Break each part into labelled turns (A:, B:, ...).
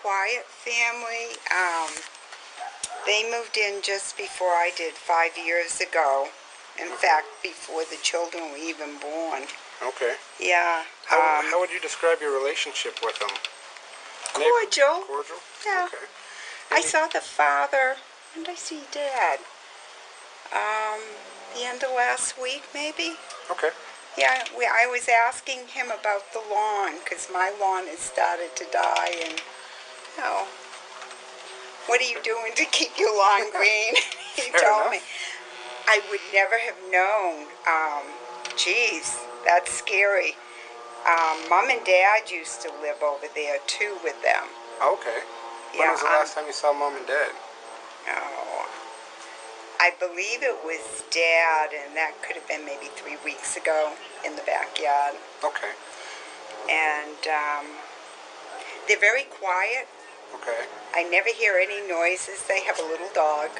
A: quiet family. They moved in just before I did 5 years ago. In fact, before the children were even born.
B: Okay.
A: Yeah.
B: How would you describe your relationship with them?
A: Cordial.
B: Cordial?
A: Yeah.
B: Okay.
A: I saw the father. When did I see Dad? The end of last week, maybe?
B: Okay.
A: Yeah, I was asking him about the lawn, because my lawn has started to die, and, you know, what are you doing to keep your lawn green? He told me. I would never have known. Geez, that's scary. Mom and Dad used to live over there, too, with them.
B: Okay. When was the last time you saw Mom and Dad?
A: Oh, I believe it was Dad, and that could have been maybe 3 weeks ago in the backyard.
B: Okay.
A: And they're very quiet.
B: Okay.
A: I never hear any noises. They have a little dog.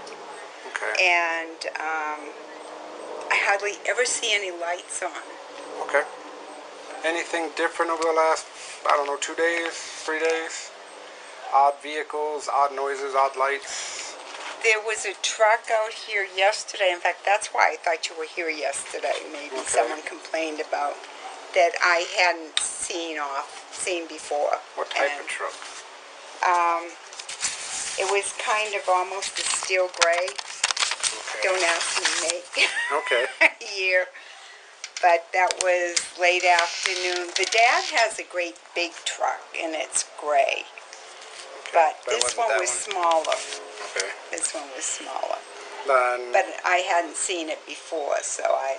B: Okay.
A: And I hardly ever see any lights on.
B: Okay. Anything different over the last, I don't know, 2 days, 3 days? Odd vehicles, odd noises, odd lights?
A: There was a truck out here yesterday. In fact, that's why I thought you were here yesterday. Maybe someone complained about that I hadn't seen before.
B: What type of truck?
A: It was kind of almost a steel gray.
B: Okay.
A: Don't ask me to make
B: Okay.
A: year. But that was late afternoon. The Dad has a great big truck, and it's gray.
B: Okay.
A: But this one was smaller.
B: Okay.
A: This one was smaller.
B: Then
A: But I hadn't seen it before, so I...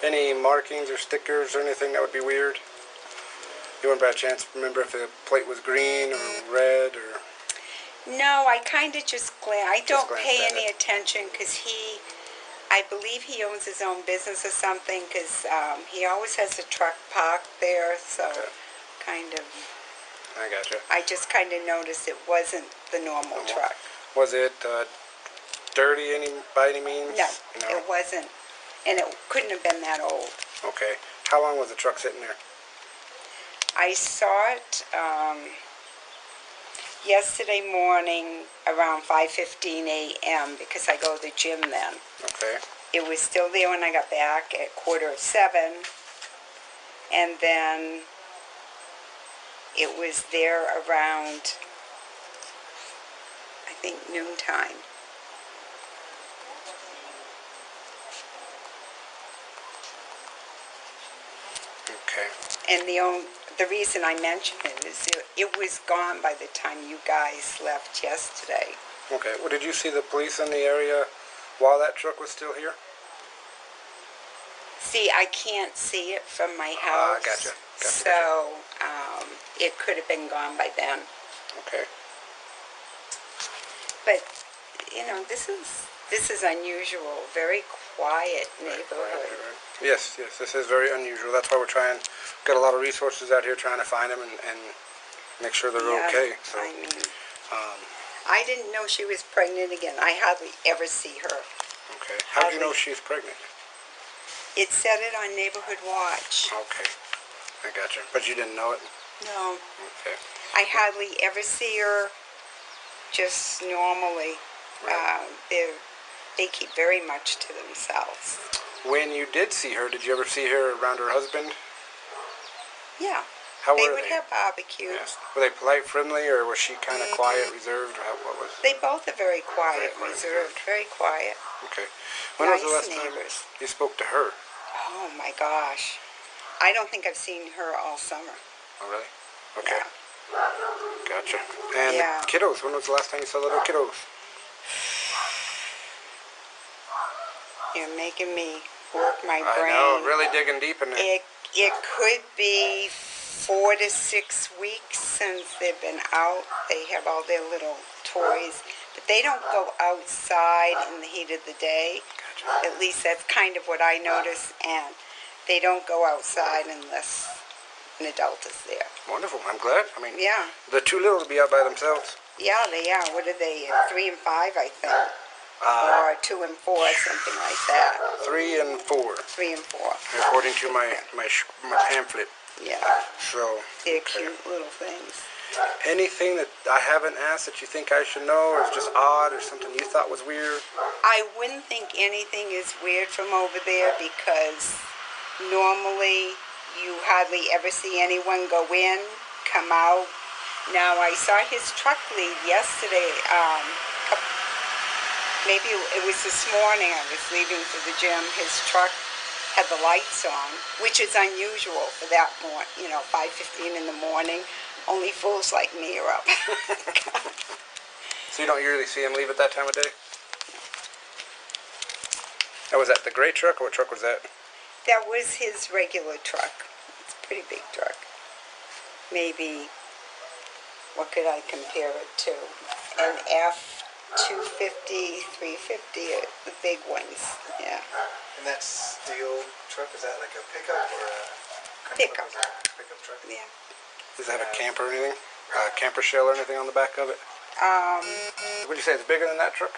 B: any markings or stickers or anything that would be weird? You wouldn't by a chance remember if the plate was green or red or...
A: No, I kind of just I don't pay
B: glanced at
A: any attention because I believe he owns his own business or something because he always has a truck parked there, so kind of...
B: I gotcha.
A: I just kind of noticed it wasn't the normal truck.
B: Was it dirty by any means?
A: No, it wasn't. And it couldn't have been that old.
B: Okay. How long was the truck sitting there?
A: I saw it yesterday morning around 5:15 a.m. because I go to the gym then.
B: Okay.
A: It was still there when I got back at 6:45, and then it was there around, I think, noontime.
B: Okay.
A: And the reason I mention it is it was gone by the time you guys left yesterday.
B: Okay. Well, did you see the police in the area while that truck was still here?
A: See, I can't see it from my house.
B: Gotcha.
A: So it could have been gone by then.
B: Okay.
A: But you know, this is unusual. Very quiet neighborhood.
B: Right. Yes, this is very unusual. That's why we're got a lot of resources out here trying to find them and make sure they're okay. So,
A: I mean, I didn't know she was pregnant again. I hardly ever see her.
B: Okay. How do you know she's pregnant?
A: It said it on Neighborhood Watch.
B: Okay. I gotcha. But you didn't know it?
A: No.
B: Okay.
A: I hardly ever see her just normally.
B: Right.
A: They keep very much to themselves.
B: When you did see her, did you ever see her around her husband?
A: Yeah.
B: How were they?
A: They would have barbecues.
B: Yeah. Were they polite, friendly, or was she kind of quiet, reserved? What was?
A: They both are very quiet, reserved, very quiet.
B: Okay. When was the
A: Nice
B: last
A: neighbors.
B: time you spoke to her?
A: Oh my gosh. I don't think I've seen her all summer.
B: Oh, really? Okay.
A: Yeah.
B: Gotcha. And the kiddos, when was the last time you saw the little kiddos?
A: You're making me work my brain.
B: I know, really digging deep in it.
A: It could be 4 to 6 weeks since they've been out. They have all their little toys, but they don't go outside in the heat of the day. Gotcha. At least that's kind of what I notice, and they don't go outside unless an adult is there.
B: Wonderful. I'm glad. I mean,
A: yeah.
B: The two littles will be out by themselves.
A: Yeah, they are. What are they? 3 and 5, I think. Or 2 and 4, something like that.
B: 3 and 4.
A: 3 and 4.
B: According to my pamphlet.
A: Yeah.
B: So.
A: They're cute little things.
B: Anything that I haven't asked that you think I should know, or is just odd, or something you thought was weird?
A: I wouldn't think anything is weird from over there because normally you hardly ever see anyone go in, come out. Now, I saw his truck leave yesterday. Maybe it was this morning. I was leaving for the gym. His truck had the lights on, which is unusual for that morning, 5:15 in the morning. Only fools like me are up.
B: So you don't usually see him leave at that time of day? Oh, was that the gray truck, or what truck was that?
A: That was his regular truck. It's a pretty big truck. Maybe, what could I compare it to? An F-250, 350, the big ones, yeah.
C: And that steel truck, is that like a pickup or a
A: Pickup.
C: Pickup truck?
A: Yeah.
B: Does that have a camper or anything? A camper shell or anything on the back of it? Would you say it's bigger than that truck?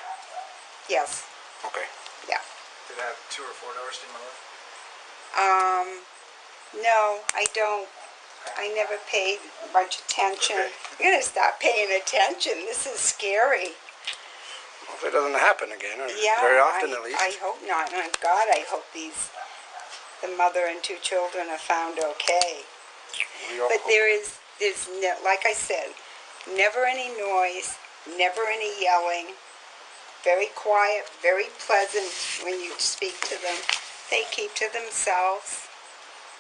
A: Yes,
B: Okay.
A: yeah.
C: Did it have 2 or 4 doors, do you remember?
A: No, I don't. I never paid much attention.
C: Okay.
A: I'm gonna stop paying attention. This is scary.
B: Well, if it doesn't happen again, or
A: Yeah,
B: very often at least.
A: I hope not. And God, I hope the mother and 2 children are found okay.
B: We all
A: But
B: hope.
A: there's like I said, never any noise, never any yelling. Very quiet, very pleasant when you speak to them. They keep to themselves.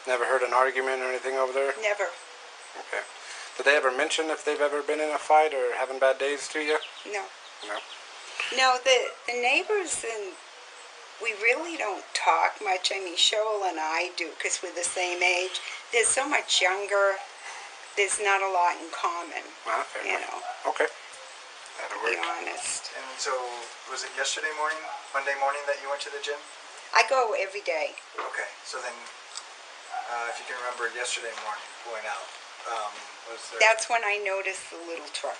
B: Never heard an argument or anything over there?
A: Never.
B: Okay. Did they ever mention if they've ever been in a fight or having bad days to you?
A: No.
B: No.
A: No, the neighbors, and we really don't talk much. I mean, Shoal and I do because we're the same age. They're so much younger. There's not a lot in common,
B: Well, fair
A: you
B: enough.
A: know,
B: Okay. That'll
A: to be
B: work.
A: honest.
C: And so, was it yesterday morning, Monday morning that you went to the gym?
A: I go every day.
C: Okay, so then, if you can remember yesterday morning going out, was there...
A: That's when I noticed the little truck.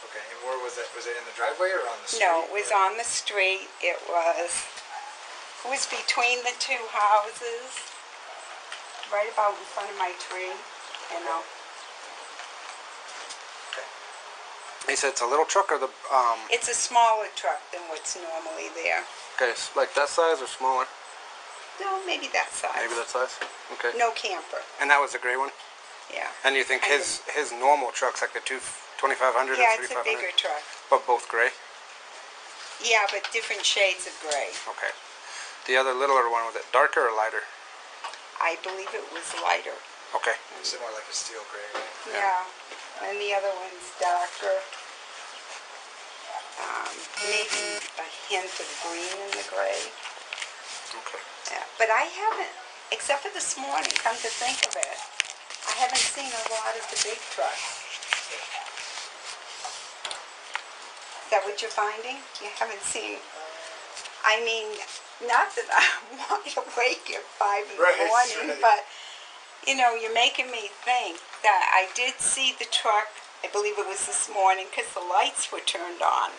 C: Okay, and where was it? Was it in the driveway or on the street?
A: No, it was
C: or-
A: on the street. It was between the 2 houses, right about in front of my tree, you know.
C: Okay.
B: He said it's a little truck or the,
A: It's a smaller truck than what's normally there.
B: okay, like that size or smaller?
A: No, maybe that size.
B: Maybe that size? Okay.
A: No camper,
B: And that was the gray one?
A: yeah.
B: And you think his normal truck's like the 2500
A: Yeah,
B: or
A: it's a
B: 3500?
A: bigger truck.
B: But both gray?
A: Yeah, but different shades of gray.
B: Okay. The other littler one, was it darker or lighter?
A: I believe it was lighter.
B: Okay.
C: Similar like a steel gray, right?
A: Yeah. And the other one's darker. Maybe a hint of green in the gray.
B: Okay.
A: Yeah. But I haven't, except for this morning, come to think of it, I haven't seen a lot of the big trucks. Is that what you're finding? You haven't seen, I mean, not that I'm wide awake at 5 in the
C: Right,
A: morning,
C: right.
A: but, you're making me think that I did see the truck, I believe it was this morning, because the lights were turned on.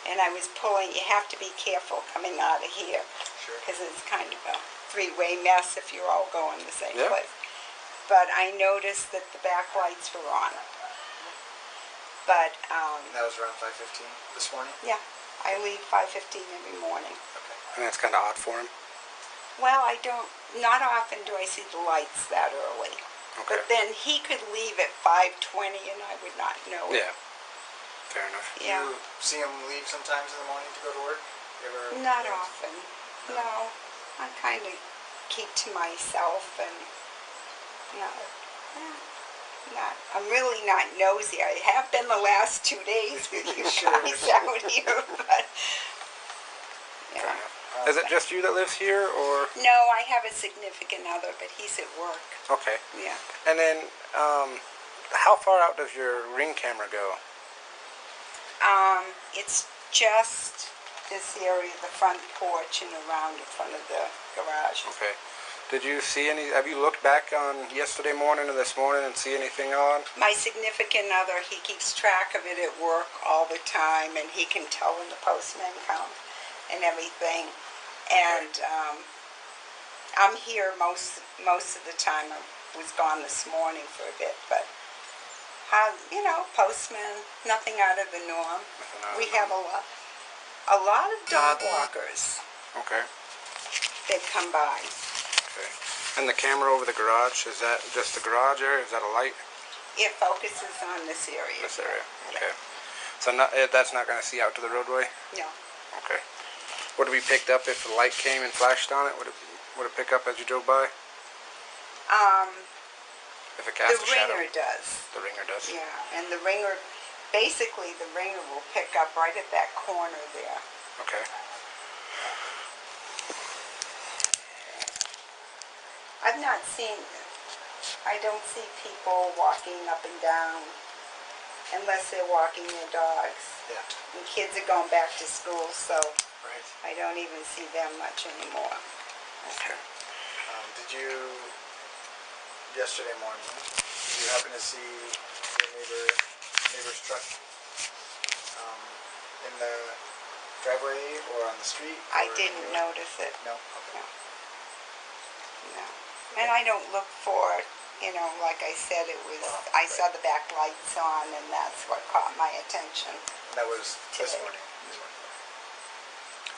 A: And I was pulling, you have to be careful coming out of here,
C: Sure.
A: because it's kind of a 3-way mess if you're all going the same
B: Yeah.
A: place. But I noticed that the back lights were on. But,
C: And that was around 5:15 this morning?
A: yeah, I leave 5:15 every morning.
C: Okay.
B: And that's kind of odd for him.
A: Well, not often do I see the lights that early.
B: Okay.
A: But then he could leave at 5:20 and I would not know it.
B: Yeah. Fair enough.
A: Yeah.
C: You see him leave sometimes in the morning to go to work? You ever...
A: Not often. No. I kind of keep to myself and I'm really not nosy. I have been the last 2 days with you
C: Sure.
A: guys out here, but yeah.
B: Is it just you that lives here, or?
A: No, I have a significant other, but he's at work.
B: Okay.
A: Yeah.
B: And then, how far out does your ring camera go?
A: It's just this area, the front porch and around in front of the garage.
B: Okay. Did you see have you looked back on yesterday morning and this morning and see anything odd?
A: My significant other, he keeps track of it at work all the time, and he can tell when the postman comes and everything. And I'm here most of the time. I was gone this morning for a bit, but You know, postman, nothing out of the norm.
B: Nothing out of
A: We
B: the
A: have a lot of dog walkers
B: Okay.
A: that come by.
B: Okay. And the camera over the garage, is that just the garage area? Is that a light?
A: It focuses on this area.
B: This area.
A: Yeah.
B: Okay. So that's not going to see out to the roadway?
A: No.
B: Okay. Would it be picked up if the light came and flashed on it? Would it pick up as you drove by? If it cast
A: The
B: a shadow?
A: ringer does.
B: The ringer does?
A: Yeah, and the ringer, basically the ringer will pick up right at that corner there.
B: Okay.
A: I've not seen, I don't see people walking up and down unless they're walking their dogs.
C: Yeah.
A: And kids are going back to school, so
C: Right.
A: I don't even see them much anymore.
B: Okay.
C: Did you, yesterday morning, did you happen to see your neighbor's truck in the driveway or on the street?
A: I
C: or
A: didn't
C: anywhere?
A: notice it.
C: No? Okay.
A: No. And I don't look for it, you know, like I said, I saw the back lights on and that's what caught my attention.
C: That was this
A: Today.
C: morning.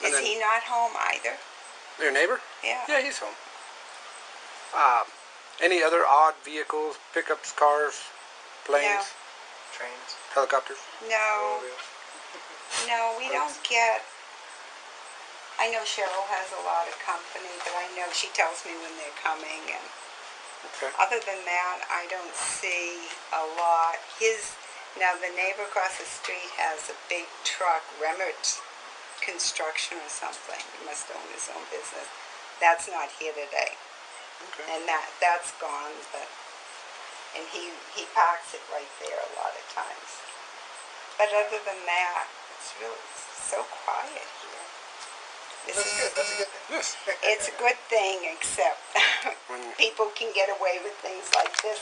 B: And
A: Is
B: then-
A: he not home either?
B: Your neighbor?
A: Yeah.
B: Yeah, he's home. Any other odd vehicles, pickups, cars, planes,
C: Trains?
B: helicopters?
A: No,
C: Automobiles?
A: no, we don't get, I know Cheryl has a lot of company, but I know she tells me when they're coming, and
B: Okay.
A: other than that, I don't see a lot. Now the neighbor across the street has a big truck, Remmert Construction or something. He must own his own business. That's not here today.
B: Okay.
A: And that's gone, and he parks it right there a lot of times. But other than that, it's really so quiet here.
C: That's good. That's a good thing.
B: Yes.
A: It's a good thing, except
B: When-
A: people can get away with things like this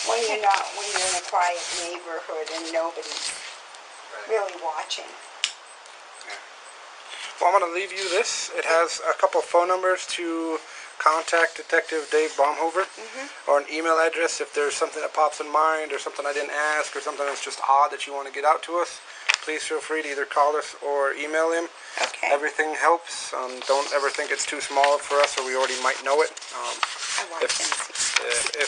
A: when you're in a quiet neighborhood and nobody's
C: Right.
A: really watching.
B: Well, I'm going to leave you this. It has a couple phone numbers to contact Detective Dave Baumhover, or an email address if there's something that pops in mind or something I didn't ask or something that's just odd that you want to get out to us. Please feel free to either call us or email him.
A: Okay.
B: Everything helps. Don't ever think it's too small for us or we already might know it.
A: I watch NBC.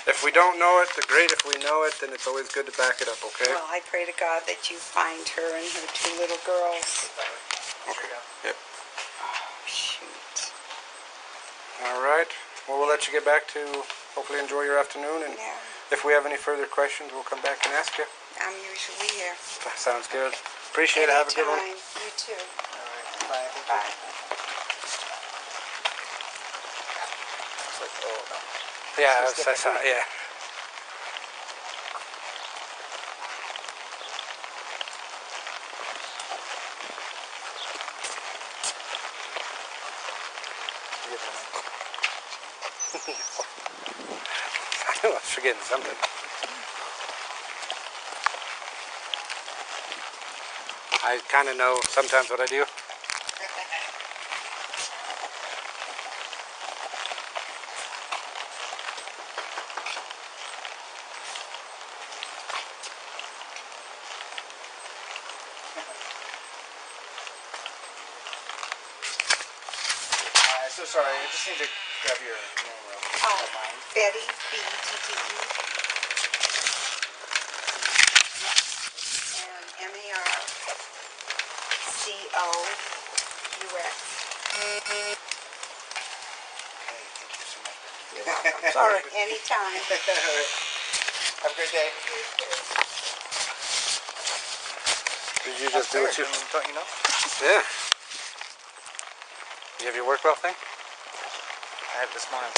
B: If we don't know it, great. If we know it, then it's always good to back it up, okay?
A: Well, I pray to God that you find her and her two little girls.
B: Okay. Yep.
A: Oh, shoot.
B: All right. Well, we'll let you get back to hopefully enjoy your afternoon. And
A: Yeah,
B: if we have any further questions, we'll come back and ask you.
A: I'm usually here.
B: Sounds good. Appreciate it. Have a good one.
A: Anytime. You too.
C: All right. Bye. Thank you.
A: Bye.
C: It's like, oh, no.
B: Yeah,
C: It's different.
B: yeah.
C: You get
B: I was forgetting something. I kind of know sometimes what I do.
C: So sorry, I just need to grab your name real quick.
A: Oh,
C: Don't mind.
A: Betty, B-E-T-T-E. And M-A-R-C-O-U-X.
C: Okay, thank you so much.
A: You're welcome.
B: Sorry.
A: Anytime.
C: All right. Have a great day.
B: Did you just do what you...
C: Don't you know?
B: Yeah. You have your work well thing?
C: I have this morning.